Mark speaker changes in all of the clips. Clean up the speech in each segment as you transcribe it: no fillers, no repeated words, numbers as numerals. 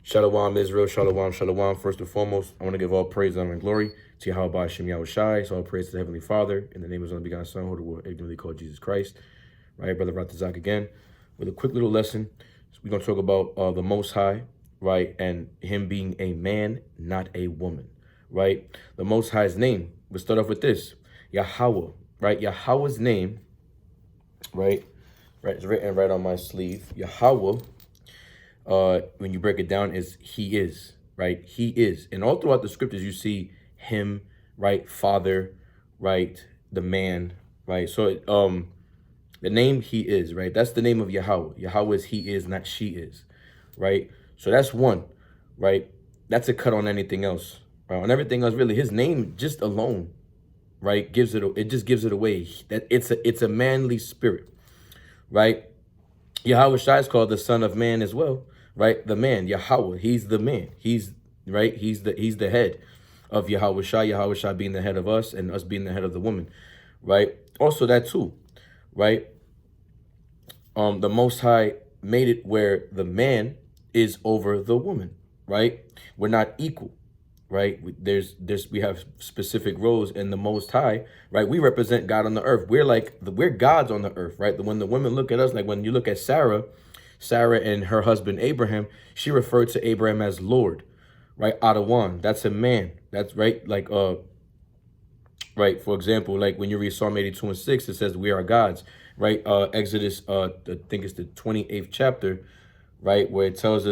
Speaker 1: Shalom, Israel. Shalom, shalom. First and foremost, I want to give all praise, honor, and glory to Yahweh Hashem Yahushai. So all praise to the Heavenly Father, in the name of His only begotten Son, who the world ignorantly called Jesus Christ. Right, Brother Ratazach again, with a quick little lesson. So we're going to talk about the Most High, right, and Him being a man, not a woman, right? The Most High's name, we'll start off with this, Yahweh, right? Yahweh's name, right, it's written right on my sleeve. Yahweh, when you break it down, is He is, right? He is. And all throughout the scriptures, you see Him, right? Father, right? The man, right? So, the name He is, right? That's the name of Yahweh. Yahweh is He is, not she is, right? So that's one, right? That's a cut on anything else. Right? On everything else, really, His name just alone, right, it just gives it away. That it's a manly spirit, right? Yahweh Shai is called the Son of Man as well, right? The man, Yahweh, He's the man. He's right. He's the head of Yahweh Shai. Yahweh Shai being the head of us, and us being the head of the woman, right? Also that too, right? The Most High made it where the man is over the woman, right? We're not equal, right? We have specific roles in the Most High, right? We represent God on the earth. We're gods on the earth, right? When the women look at us, like when you look at Sarah and her husband Abraham, she referred to Abraham as Lord, right? Adawan, that's a man. That's right. Like right. For example, like when you read Psalm 82:6, it says we are gods, right? Exodus, I think it's the 28th chapter, right, where it says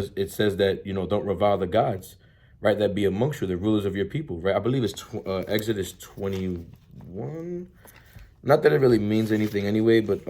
Speaker 1: that, don't revile the gods, right, that be amongst you, the rulers of your people, right? I believe it's Exodus 21. Not that it really means anything anyway, but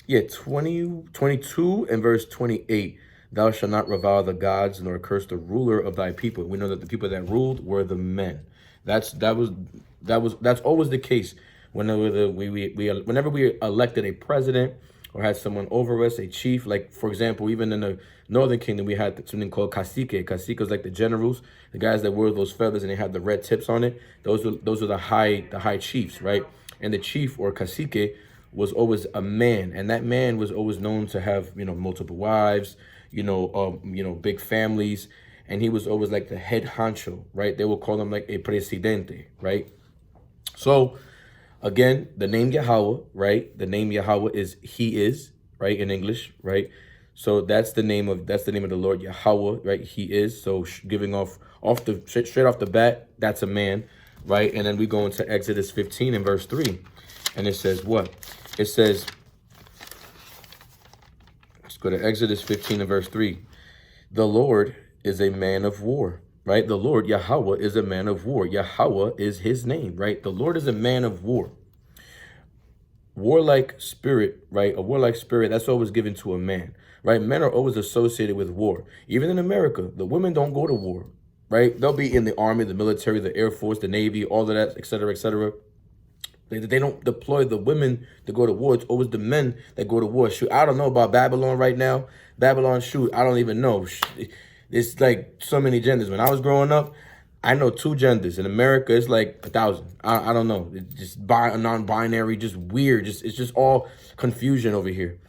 Speaker 1: yeah, 22 and verse 28. Thou shalt not revile the gods nor curse the ruler of thy people. We know that the people that ruled were the men. That's always the case. Whenever we elected a president or had someone over us, a chief, like for example, even in the Northern Kingdom, we had something called cacique. Cacique was like the generals, the guys that wore those feathers and they had the red tips on it. Those are the high chiefs, right? And the chief or cacique was always a man, and that man was always known to have multiple wives, big families, and he was always like the head honcho, right? They will call him like a presidente, right? So again, the name Yahweh, right? The name Yahweh is He is, right, in English, right? So that's the name of the Lord Yahweh, right? He is. So giving straight off the bat, that's a man, right? And then we go into Exodus 15 and verse 3, and it says what? It says, let's go to Exodus 15 and verse 3. The Lord is a man of war, right? The Lord Yahweh is a man of war. Yahweh is His name, right? The Lord is a man of war. Warlike spirit, right? A warlike spirit, that's always given to a man, right? Men are always associated with war. Even in America, the women don't go to war, right? They'll be in the army, the military, the Air Force, the Navy, all of that, etc., etc. They don't deploy the women to go to war. It's always the men that go to war. Shoot, I don't know about Babylon right now. Babylon, shoot, I don't even know. It's like so many genders. When I was growing up, I know 2 genders. In America, it's like 1,000. I don't know. It's just non-binary, just weird. It's just all confusion over here,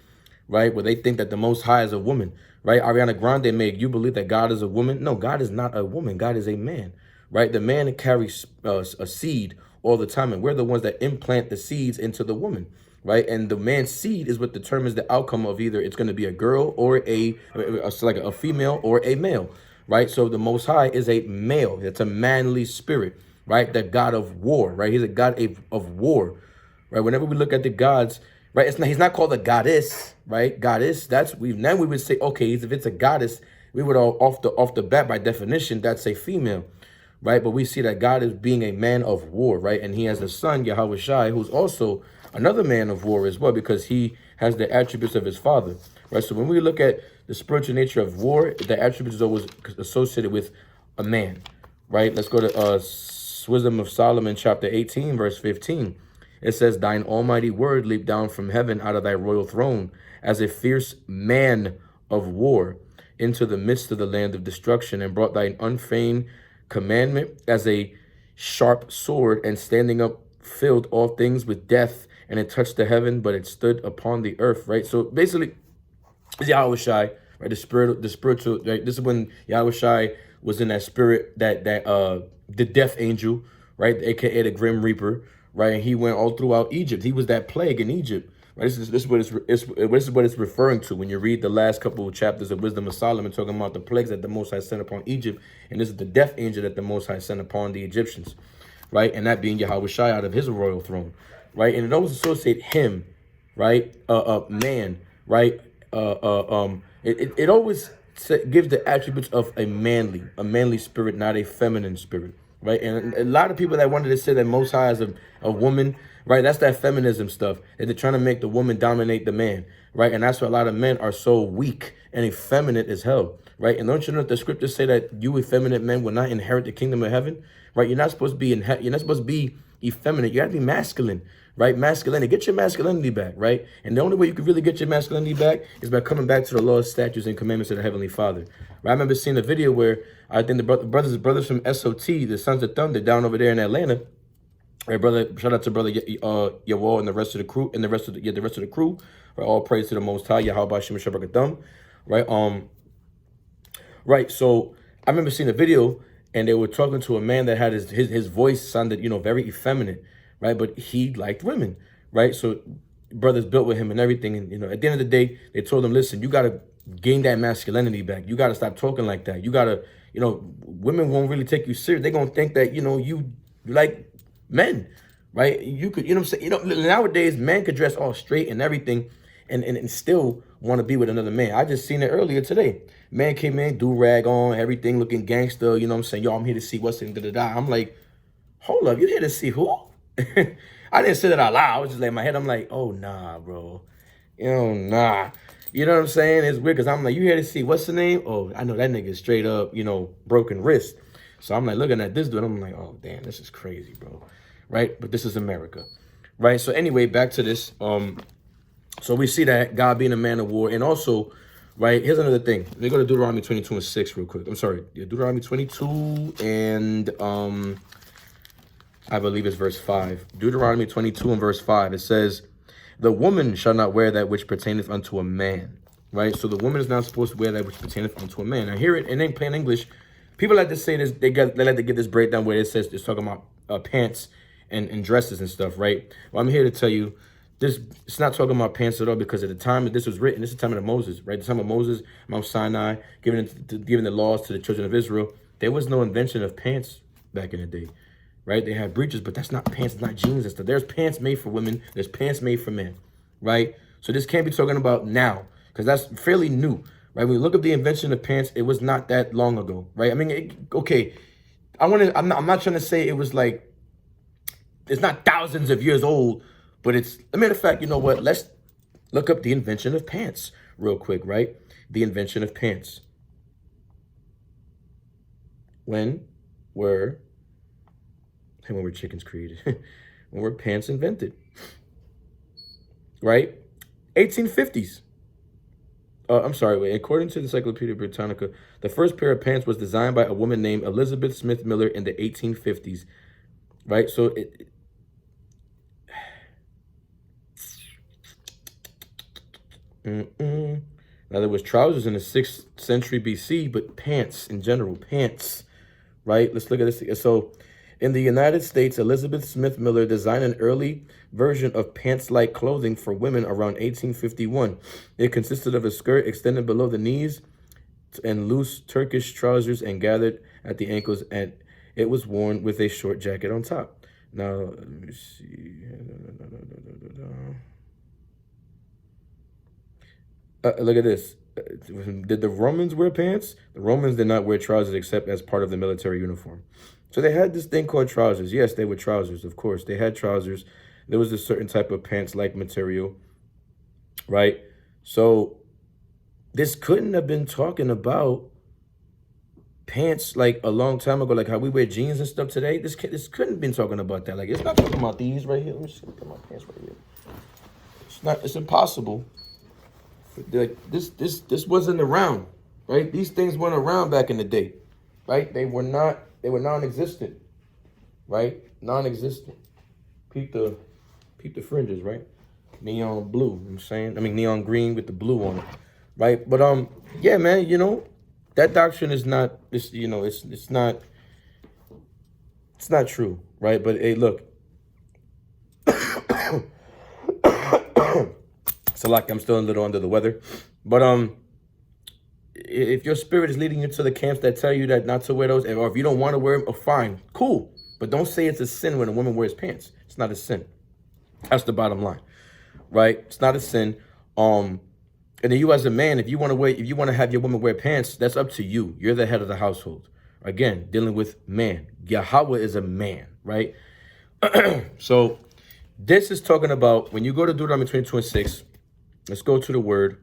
Speaker 1: right? Where they think that the Most High is a woman, right? Ariana Grande made you believe that God is a woman. No, God is not a woman. God is a man, right? The man carries a seed all the time, and we're the ones that implant the seeds into the woman, right? And the man's seed is what determines the outcome of either it's going to be a girl or like a female or a male, right? So the Most High is a male. It's a manly spirit, right? The God of war, right? He's a God of war, right? Whenever we look at the gods, right? He's not called a goddess, right? Goddess. We would say, okay, if it's a goddess, we would all off the bat by definition that's a female, right? But we see that God is being a man of war, right? And He has a son, Yahweh Shai, who's also another man of war as well, because he has the attributes of his father, right? So when we look at the spiritual nature of war, the attributes is always associated with a man, right? Let's go to Wisdom of Solomon, chapter 18, verse 15. It says, thine almighty word leaped down from heaven out of thy royal throne as a fierce man of war into the midst of the land of destruction, and brought thine unfeigned commandment as a sharp sword, and standing up filled all things with death, and it touched the heaven, but it stood upon the earth, right? So basically, Yahweh Shai, right? The spiritual, right? This is when Yahushai was in that spirit, the death angel, right? AKA the Grim Reaper, right? And he went all throughout Egypt. He was that plague in Egypt. Right? This is what it's referring to when you read the last couple of chapters of Wisdom of Solomon, talking about the plagues that the Most High sent upon Egypt, and this is the death angel that the Most High sent upon the Egyptians, right? And that being Yahushai out of his royal throne, right? And it always associate him, right? Man, right? It always gives the attributes of a manly spirit, not a feminine spirit, right? And a lot of people that wanted to say that Most High is a woman, right? That's that feminism stuff, that they're trying to make the woman dominate the man, right? And that's why a lot of men are so weak and effeminate as hell, right? And don't you know that the scriptures say that you effeminate men will not inherit the kingdom of heaven, right? You're not supposed to be you're not supposed to be effeminate. You got to be masculine, right? Masculinity. Get your masculinity back, right? And the only way you can really get your masculinity back is by coming back to the laws, statutes, and commandments of the Heavenly Father. Right? I remember seeing a video where I think the brothers from SOT, the Sons of Thunder, down over there in Atlanta. Right, brother. Shout out to brother Yawal and the rest of the crew, and the rest of the crew. Right, all praise to the Most High, Yahweh Shem Shabbat. Right, right. So I remember seeing a video, and they were talking to a man that had his voice sounded, very effeminate, right? But he liked women, right? So brothers built with him and everything, and at the end of the day, they told him, listen, you gotta gain that masculinity back. You gotta stop talking like that. You gotta, women won't really take you serious. They're gonna think that you like men, right? You could, what I'm saying? Nowadays, men could dress all straight and everything and still want to be with another man. I just seen it earlier today. Man came in, do-rag on, everything looking gangster, what I'm saying? Yo, I'm here to see what's in da-da-da. I'm like, hold up, you here to see who? I didn't say that out loud. I was just like, in my head, I'm like, oh, nah, bro. Nah. You know what I'm saying? It's weird because I'm like, you here to see what's the name? Oh, I know that nigga straight up, broken wrist. So I'm like looking at this dude. I'm like, oh, damn, this is crazy, bro. Right? But this is America. Right? So anyway, back to this. So we see that God being a man of war. And also, right, here's another thing. Let me go to Deuteronomy 22 and 6 real quick. I'm sorry. Deuteronomy 22 and I believe it's verse 5. Deuteronomy 22 and verse 5. It says, the woman shall not wear that which pertaineth unto a man. Right? So the woman is not supposed to wear that which pertaineth unto a man. Now hear it in plain English. People like to say this, they like to get this breakdown where it says it's talking about pants and dresses and stuff, right? Well, I'm here to tell you, it's not talking about pants at all, because at the time that this was written, this is the time of Moses, right? The time of Moses, Mount Sinai, giving the laws to the children of Israel. There was no invention of pants back in the day, right? They had breeches, but that's not pants, it's not jeans and stuff. There's pants made for women, there's pants made for men, right? So this can't be talking about now, because that's fairly new. Right, when we look at the invention of pants, it was not that long ago, right? I mean, okay, I'm not trying to say it was like, it's not thousands of years old, but it's, as a matter of fact, you know what? Let's look up the invention of pants real quick, right? The invention of pants. When were chickens created? When were pants invented? Right? 1850s. I'm sorry, wait. According to the Encyclopedia Britannica, the first pair of pants was designed by a woman named Elizabeth Smith Miller in the 1850s. Right? So now there was trousers in the 6th century BC, but pants in general, pants. Right? Let's look at this. So in the United States, Elizabeth Smith Miller designed an early version of pants-like clothing for women around 1851. It consisted of a skirt extended below the knees and loose Turkish trousers and gathered at the ankles, and it was worn with a short jacket on top. Now, let me see. Look at this. Did the Romans wear pants? The Romans did not wear trousers except as part of the military uniform. So they had this thing called trousers. Yes, they were trousers, of course. They had trousers. There was a certain type of pants-like material, right? So this couldn't have been talking about pants like a long time ago, like how we wear jeans and stuff today. This couldn't have been talking about that. Like, it's not talking about these right here. Let me see. Look at my pants right here. It's impossible. Like this wasn't around, right? These things weren't around back in the day, right? They were non-existent, right? Non-existent. Peep the fringes, right? Neon blue, you know what I'm saying? I mean, neon green with the blue on it, right? But yeah, man, you know, that doctrine is not, it's, you know, it's not true, right? But hey, look, so like I'm still a little under the weather, but if your spirit is leading you to the camps that tell you that not to wear those, or if you don't want to wear them, oh, fine, cool. But don't say it's a sin when a woman wears pants. It's not a sin. That's the bottom line, right? It's not a sin. And then you as a man, if you want to have your woman wear pants, that's up to you. You're the head of the household. Again, dealing with man. Yahweh is a man, right? So this is talking about when you go to Deuteronomy 22:6. Let's go to the word,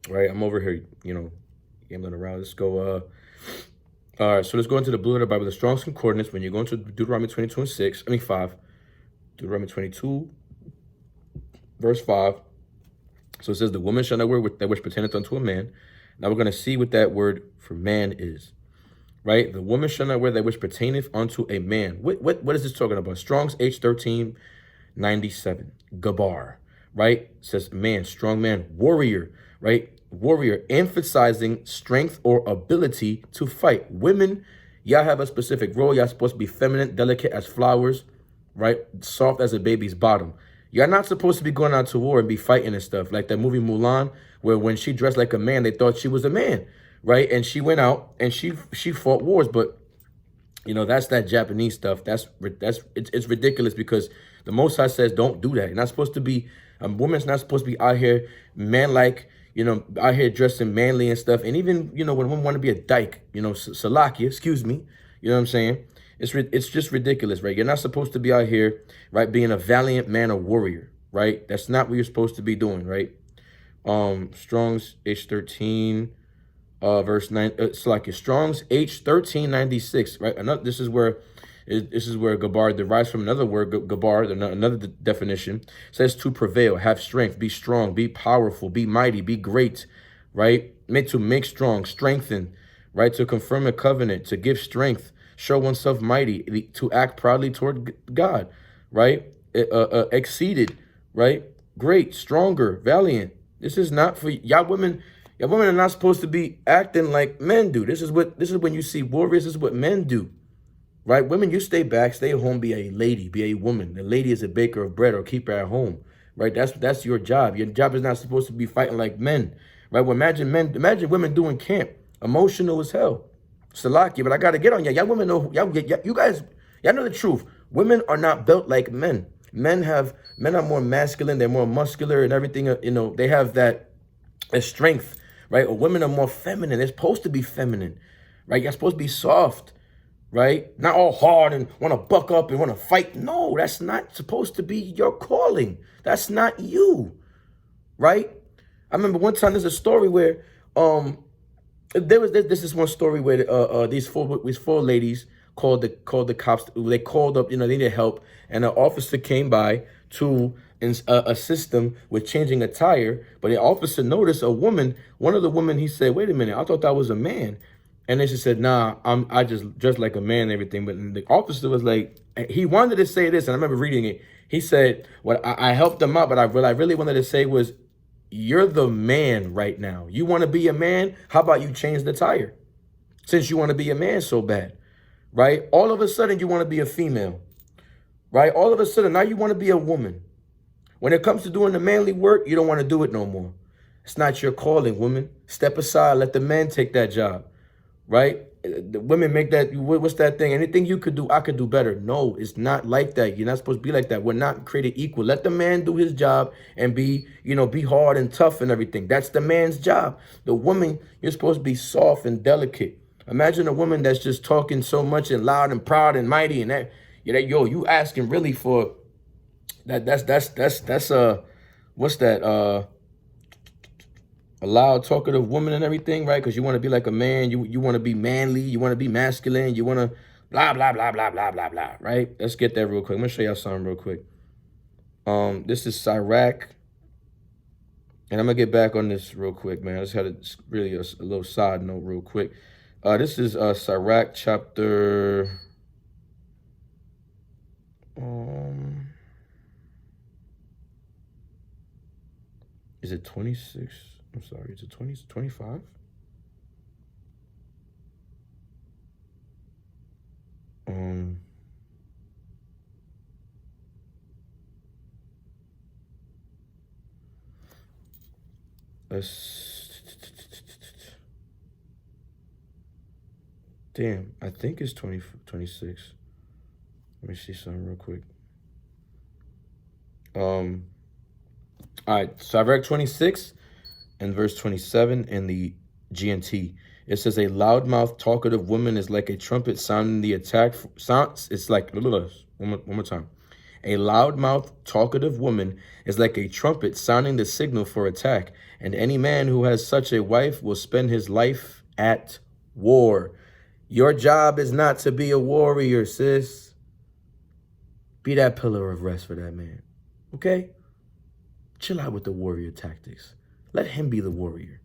Speaker 1: right? I'm over here, you know, gambling around. Let's go. All right, so let's go into the Blue Letter Bible, the Strong's Concordance. When you go into Deuteronomy 5, Deuteronomy 22, verse 5. So it says, the woman shall not wear that which pertaineth unto a man. Now we're going to see what that word for man is, right? The woman shall not wear that which pertaineth unto a man. What is this talking about? Strong's H1397, Gabar, right? It says man, strong man, warrior, right? Warrior, emphasizing strength or ability to fight. Women, y'all have a specific role. Y'all supposed to be feminine, delicate as flowers, right? Soft as a baby's bottom. You're not supposed to be going out to war and be fighting and stuff. Like that movie Mulan, where when she dressed like a man, they thought she was a man, right? And she went out and she fought wars. But, you know, that's that Japanese stuff. It's ridiculous because the Most High says don't do that. You're not supposed to be, a woman's not supposed to be out here man-like, you know, out here dressing manly and stuff. And even, you know, when women want to be a dyke, you know, Salakia, excuse me, you know what I'm saying? It's just ridiculous, right? You're not supposed to be out here, right, being a valiant man or warrior, right? That's not what you're supposed to be doing, right? Strong's H13, verse 9. It's like Strong's H1396, right? This is where Gabar derives from another word, Gabar, another definition. It says to prevail, have strength, be strong, be powerful, be mighty, be great, right? Meant to make strong, strengthen, right? To confirm a covenant, to give strength, show oneself mighty, to act proudly toward God, right? Exceeded, right? Great, stronger, valiant. This is not for y'all women. Y'all women are not supposed to be acting like men do. This is when you see warriors. This is what men do, right? Women, you stay back, stay home, be a lady, be a woman. The lady is a baker of bread or keeper at home, right? That's your job. Your job is not supposed to be fighting like men, right? Well, imagine women doing camp, emotional as hell. Salakia, but I gotta get on y'all. Y'all women know, y'all guys, y'all know the truth. Women are not built like men. Men are more masculine, they're more muscular and everything, you know, they have that strength, right? Or women are more feminine. They're supposed to be feminine, right? You're supposed to be soft, right? Not all hard and want to buck up and want to fight. No, that's not supposed to be your calling. That's not you, right? I remember one time there's a story where, this is one story where these four ladies called the cops. They called up, you know, they needed help, and an officer came by to assist them with changing a tire. But the officer noticed a woman. One of the women, he said, "Wait a minute, I thought that was a man." And then she said, "Nah, I just dressed like a man and everything." But the officer was like, he wanted to say this, and I remember reading it. He said, "What I helped them out, but what I really wanted to say was, you're the man right now. You want to be a man? How about you change the tire? Since you want to be a man so bad, right? All of a sudden you want to be a female, right? All of a sudden now you want to be a woman. When it comes to doing the manly work, you don't want to do it no more. It's not your calling, woman. Step aside. Let the men take that job, right? The women make that, what's that thing? Anything you could do, I could do better. No, it's not like that. You're not supposed to be like that. We're not created equal. Let the man do his job and be, you know, be hard and tough and everything. That's the man's job. The woman, you're supposed to be soft and delicate. Imagine a woman that's just talking so much and loud and proud and mighty and that, you asking really for that's what's that, a loud talkative woman and everything, right? Because you want to be like a man, you want to be manly, you want to be masculine, you want to blah blah blah blah blah blah blah, right? Let's get that real quick. I'm gonna show y'all something real quick. This is SICARII, and I'm gonna get back on this real quick, man. I just had really a little side note real quick. This is SICARII chapter is it 26? I'm sorry, it's a 20, 25? Let's, damn, I think it's 26. Let me see something real quick. All right, so I read 26 and verse 27 in the GNT. It says, a loudmouth, talkative woman is like a trumpet sounding the attack. Sounds. It's like, one more time. A loudmouth, talkative woman is like a trumpet sounding the signal for attack. And any man who has such a wife will spend his life at war. Your job is not to be a warrior, sis. Be that pillar of rest for that man. Okay? Chill out with the warrior tactics. Let him be the warrior.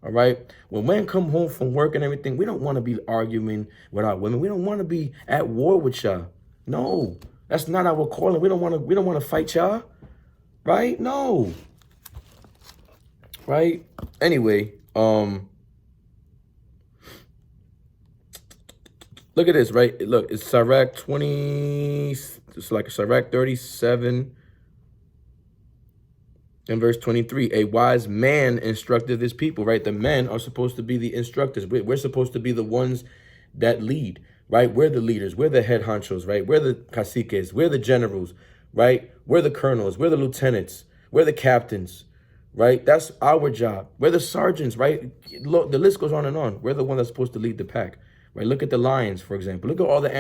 Speaker 1: All right? When men come home from work and everything, we don't want to be arguing with our women. We don't want to be at war with y'all. No. That's not our calling. We don't want to fight y'all. Right? No. Right? Anyway, look at this, right? Look, it's Sirach 20, it's like Sirach 37 and verse 23. A wise man instructed his people, right? The men are supposed to be the instructors. We're supposed to be the ones that lead, right? We're the leaders. We're the head honchos, right? We're the caciques. We're the generals, right? We're the colonels. We're the lieutenants. We're the captains, right? That's our job. We're the sergeants, right? Look, the list goes on and on. We're the one that's supposed to lead the pack, right? Look at the lions, for example. Look at all the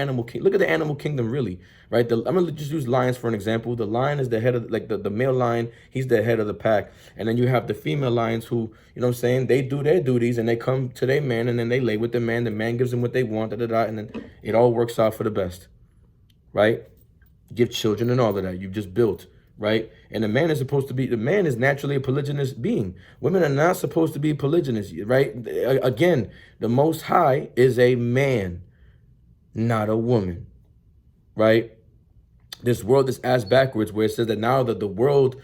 Speaker 1: look at the animal kingdom, really, right? I'm going to just use lions for an example. The lion is the head of, like the male lion, he's the head of the pack. And then you have the female lions who, you know what I'm saying, they do their duties and they come to their man and then they lay with the man gives them what they want, and then it all works out for the best, right? Give children and all of that you've just built, right? And the man is naturally a polygynous being. Women are not supposed to be polygynous, right? Again, the Most High is a man, not a woman, right? This world is ass backwards, where it says that now that the world,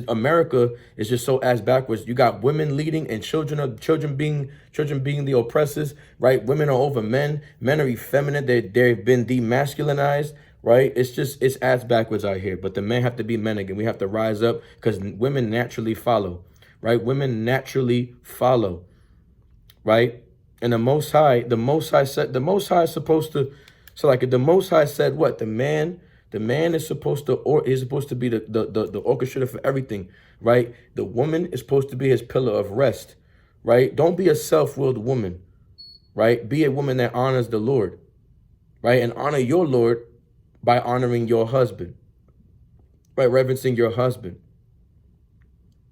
Speaker 1: America is just so ass backwards. You got women leading and children being the oppressors, right? Women are over men. Men are effeminate. They've been demasculinized, right? It's ass backwards out here. But the men have to be men again. We have to rise up because women naturally follow, right? Women naturally follow, right? And the Most High is supposed to. So like the Most High said, what the man is supposed to, or is supposed to be the orchestrator for everything, right? The woman is supposed to be his pillar of rest, right? Don't be a self-willed woman, right? Be a woman that honors the Lord, right? And honor your Lord by honoring your husband, right? Reverencing your husband,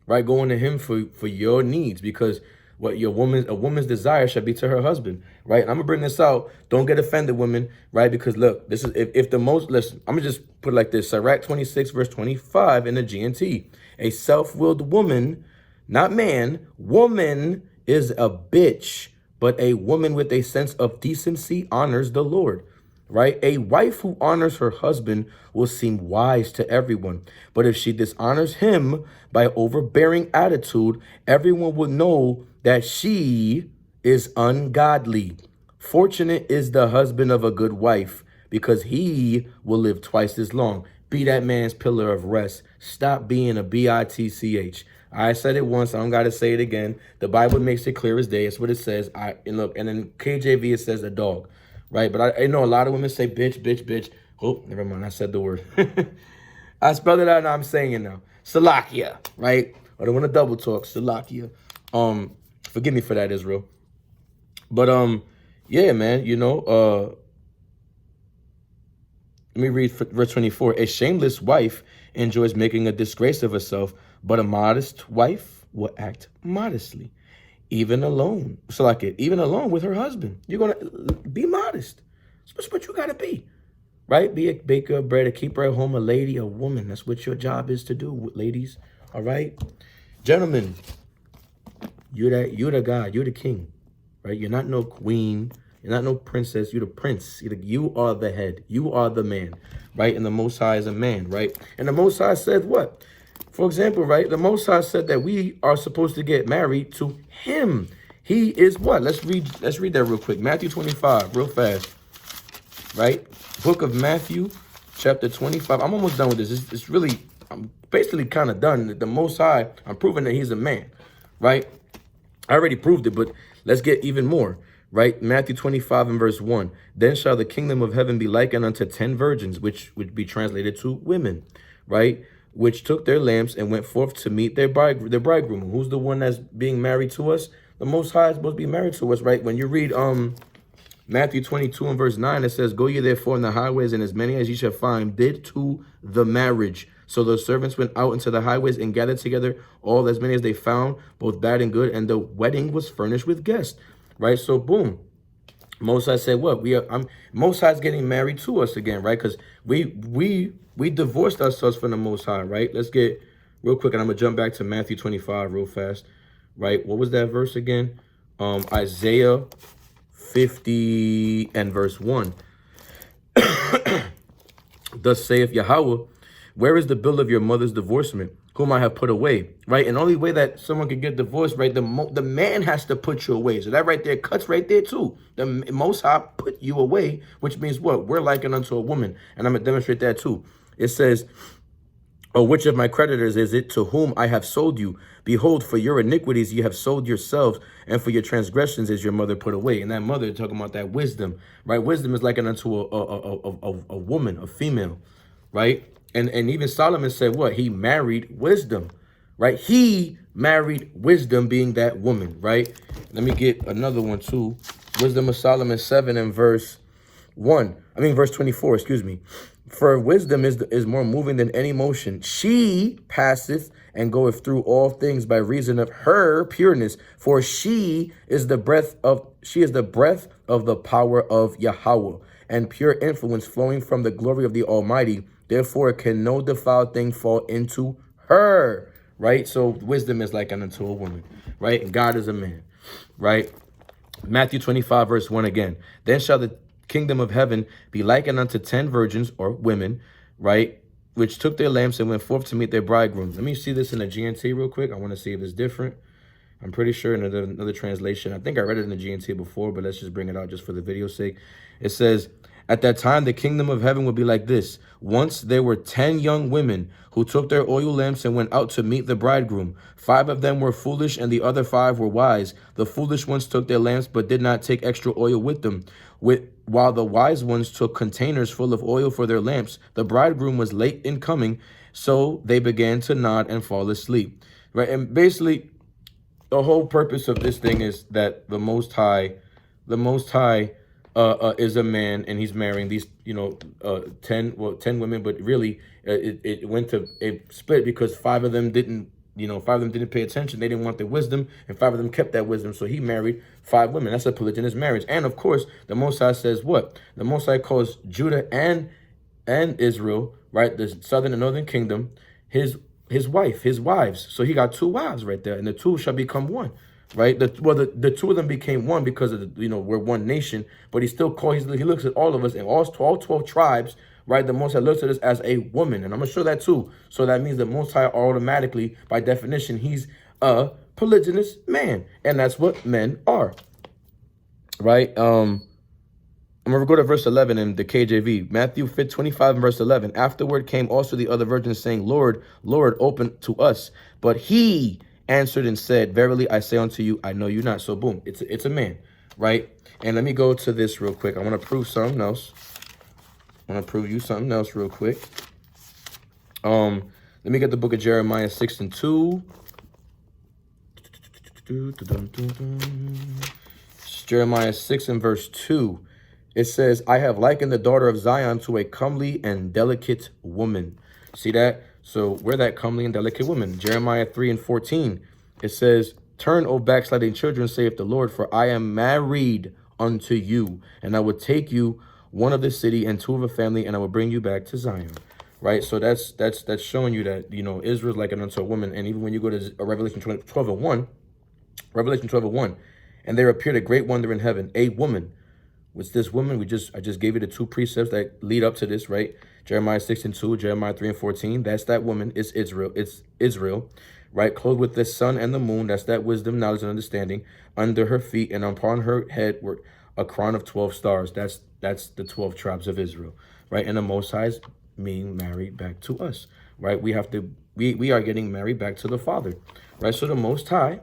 Speaker 1: right? Going to him for your needs, because what a woman's desire shall be to her husband, right? And I'm gonna bring this out. Don't get offended, women, right? Because look, this is listen, I'm gonna just put it like this. Sirach 26 verse 25 in the GNT. A self-willed woman, not man, woman is a bitch, but a woman with a sense of decency honors the Lord, right? A wife who honors her husband will seem wise to everyone. But if she dishonors him by overbearing attitude, everyone will know that she is ungodly. Fortunate is the husband of a good wife, because he will live twice as long. Be that man's pillar of rest. Stop being a bitch. I said it once. I don't got to say it again. The Bible makes it clear as day. It's what it says. And look, and then KJV, it says a dog, right? But I know a lot of women say bitch. Oh, never mind. I said the word. I spelled it out and I'm saying it now. Salakia, right? I don't want to double talk. Salakia. Forgive me for that, Israel. But yeah, man, you know, let me read verse 24. A shameless wife enjoys making a disgrace of herself, but a modest wife will act modestly, even alone. So like even alone with her husband, you're gonna be modest. That's what you gotta be, right? Be a baker of bread, a keeper at home, a lady, a woman. That's what your job is to do, ladies. All right, gentlemen. You're the guy. You're the king, right? You're not no queen. You're not no princess. You're the prince. You are the head. You are the man, right? And the Most High is a man, right? And the Most High said what? For example, right, the Most High said that we are supposed to get married to him. He is what? Let's read that real quick. Matthew 25, real fast. Right? Book of Matthew, chapter 25. I'm almost done with this. It's really, I'm basically kind of done. The Most High, I'm proving that he's a man. Right? I already proved it, but let's get even more. Right? Matthew 25 and verse 1. Then shall the kingdom of heaven be likened unto 10 virgins, which would be translated to women. Right? Which took their lamps and went forth to meet their bridegroom. Who's the one that's being married to us? The Most High is supposed to be married to us, right? When you read Matthew 22 and verse 9, it says, go ye therefore in the highways, and as many as ye shall find, bid to the marriage. So the servants went out into the highways and gathered together all as many as they found, both bad and good, and the wedding was furnished with guests. Right? So boom. Most High said what? Most High's getting married to us again, right? Because we divorced ourselves from the Most High, right? Let's get real quick, and I'm gonna jump back to Matthew 25 real fast. Right? What was that verse again? Isaiah 50 and verse 1. Thus saith Yahweh, where is the bill of your mother's divorcement, whom I have put away? Right? And the only way that someone can get divorced, right, the man has to put you away. So that right there cuts right there too. The Most High put you away, which means what? We're likened unto a woman. And I'm going to demonstrate that too. It says, oh, which of my creditors is it to whom I have sold you? Behold, for your iniquities you have sold yourselves, and for your transgressions is your mother put away. And that mother, talking about that wisdom, right? Wisdom is likened unto a woman, a female, right? And even Solomon said what? He married wisdom, right? He married wisdom, being that woman, right? Let me get another one too. Wisdom of Solomon 7 and verse 24, excuse me. For wisdom is more moving than any motion. She passeth and goeth through all things by reason of her pureness. For she is the breath of the power of Yahweh, and pure influence flowing from the glory of the Almighty. Therefore can no defiled thing fall into her. Right? So wisdom is like unto a woman, right? And God is a man, right? Matthew 25 verse 1 again. Then shall the kingdom of heaven be likened unto 10 virgins or women, right, which took their lamps and went forth to meet their bridegroom. Let me see this in the GNT real quick. I want to see if it's different. I'm pretty sure in another translation. I think I read it in the GNT before, but let's just bring it out just for the video's sake. It says, at that time, the kingdom of heaven will be like this. Once there were 10 young women who took their oil lamps and went out to meet the bridegroom. 5 of them were foolish and the other 5 were wise. The foolish ones took their lamps but did not take extra oil with them. While the wise ones took containers full of oil for their lamps. The bridegroom was late in coming, so they began to nod and fall asleep. Right? And basically, the whole purpose of this thing is that the Most High is a man, and he's marrying these, 10 women, but really it split because 5 of them didn't pay attention. They didn't want their wisdom, and 5 of them kept that wisdom. So he married 5 women. That's a polygynous marriage. And of course, the Most High says what? The Most High calls Judah and Israel, right? The southern and northern kingdom, his wives. So he got 2 wives right there, and the 2 shall become one. Right, the 2 of them became one because of we're one nation, but he still he looks at all of us and all 12 tribes, right? The Most High looks at us as a woman, and I'm gonna show that too. So that means the Most High automatically, by definition, he's a polygynous man, and that's what men are, right? I'm gonna go to verse 11 in the KJV, Matthew 25 and verse 11. Afterward came also the other virgins, saying, Lord, Lord, open to us. But he answered and said, verily I say unto you, I know you not. So boom, it's a man, right? And let me go to this real quick. I want to prove something else. I want to prove you something else real quick. Let me get the book of Jeremiah 6 and 2. It's Jeremiah 6 and verse 2. It says, I have likened the daughter of Zion to a comely and delicate woman. See that? So we're that comely and delicate woman. Jeremiah 3 and 14. It says, turn, O backsliding children, saith the Lord, for I am married unto you, and I will take you 1 of the city and 2 of a family, and I will bring you back to Zion. Right? So that's showing you that, Israel's like an unto a woman. And even when you go to Revelation 12 and 1, and there appeared a great wonder in heaven, a woman. What's this woman? I just gave you the 2 precepts that lead up to this, right? Jeremiah 6:2, Jeremiah 3:14. That's that woman. It's Israel. It's Israel, right? Clothed with the sun and the moon. That's that wisdom, knowledge, and understanding. Under her feet and upon her head were a crown of 12 stars. That's the 12 tribes of Israel, right? And the Most High is being married back to us, right? We are getting married back to the Father, right? So the Most High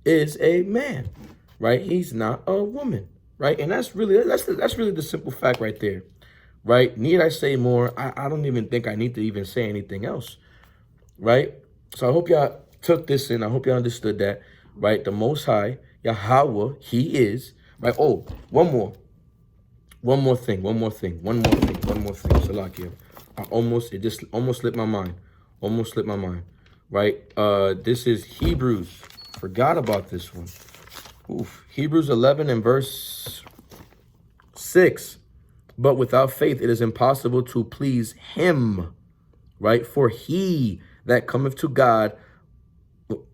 Speaker 1: is a man, right? He's not a woman, right? And that's really the simple fact right there, right? Need I say more? I don't even think I need to even say anything else, right? So I hope y'all took this in. I hope y'all understood that, right? The Most High, Yahweh, he is, right? Oh, one more thing. Salakia. It just almost slipped my mind. Right? This is Hebrews. Forgot about this one. Oof. Hebrews 11 and verse 6. But without faith, it is impossible to please him, right? For he that cometh to God,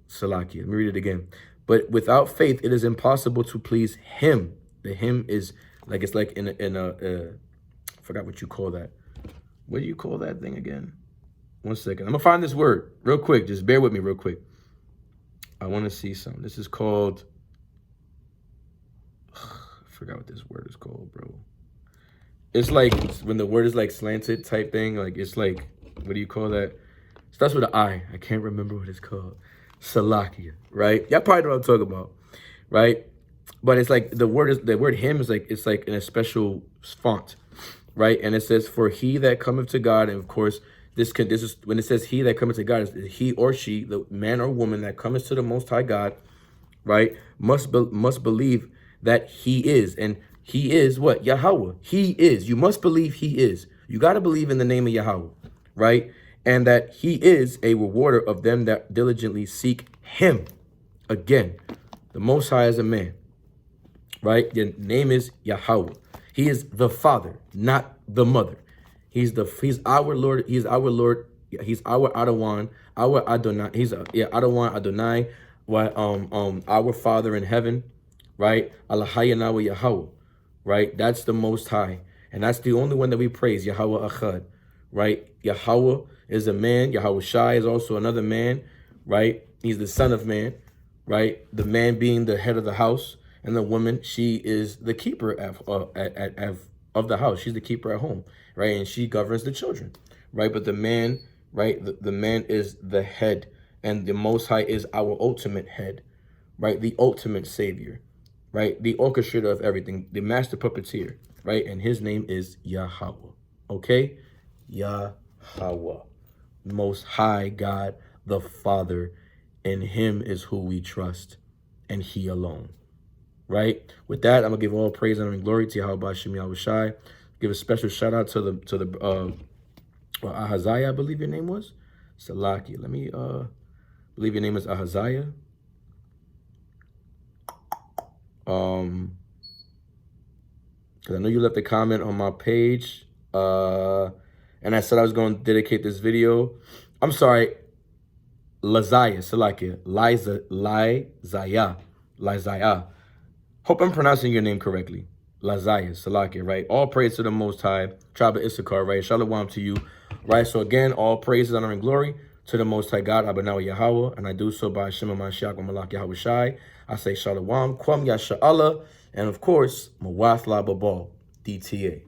Speaker 1: Salakia, let me read it again. But without faith, it is impossible to please him. The him is like, it's like in a I forgot what you call that. What do you call that thing again? One second. I'm going to find this word real quick. Just bear with me real quick. I want to see something. This is called, I forgot what this word is called, bro. It's like when the word is like slanted type thing. Like, it's like, what do you call that? It starts with an I. I can't remember what it's called. Salakia, right? Y'all probably know what I'm talking about, right? But it's like the word him is like, it's like in a special font, right? And it says, for he that cometh to God, and of course, this is when it says he that cometh to God, is he or she, the man or woman that cometh to the Most High God, right? Must believe that he is, and he is what? Yahweh. He is. You must believe he is. You got to believe in the name of Yahweh, right? And that he is a rewarder of them that diligently seek him. Again, the Most High is a man, right? The name is Yahweh. He is the Father, not the mother. He's our Lord. He's our Lord. He's our Adawan, our Adonai. He's Adawan Adonai, our Father in heaven, right? Allahayanawa Yahweh, right? That's the Most High, and that's the only one that we praise, Yahweh Echad, right? Yahweh is a man. Yahweh Shai is also another man, right? He's the son of man, right? The man being the head of the house, and the woman, she is the keeper of the house. She's the keeper at home, right? And she governs the children, right? But the man, right? The man is the head, and the Most High is our ultimate head, right? The ultimate savior, right? The orchestrator of everything, the master puppeteer, right? And his name is Yahweh, okay? Yahweh, Most High God, the Father. In him is who we trust, and he alone, right? With that, I'm gonna give all praise, honor, and glory to Yahweh Shem Yahushai. Give a special shout out to the Ahaziah, I believe your name was. Salaki. Let me believe your name is Ahaziah. Because I know you left a comment on my page. And I said I was going to dedicate this video. I'm sorry. Lazaya, Salakia. Lizaya. Hope I'm pronouncing your name correctly. Lazaya, Salakia, right? All praise to the Most High, tribe of Issachar, right? Shalom to you, right? So again, all praises, honor, and glory to the Most High God, Abanawa Yahweh, and I do so by Shema Mashiach Malak Yahweh Shai. I say Shalom, Kwam Yasha Allah, and of course, Mawath La Babal, DTA.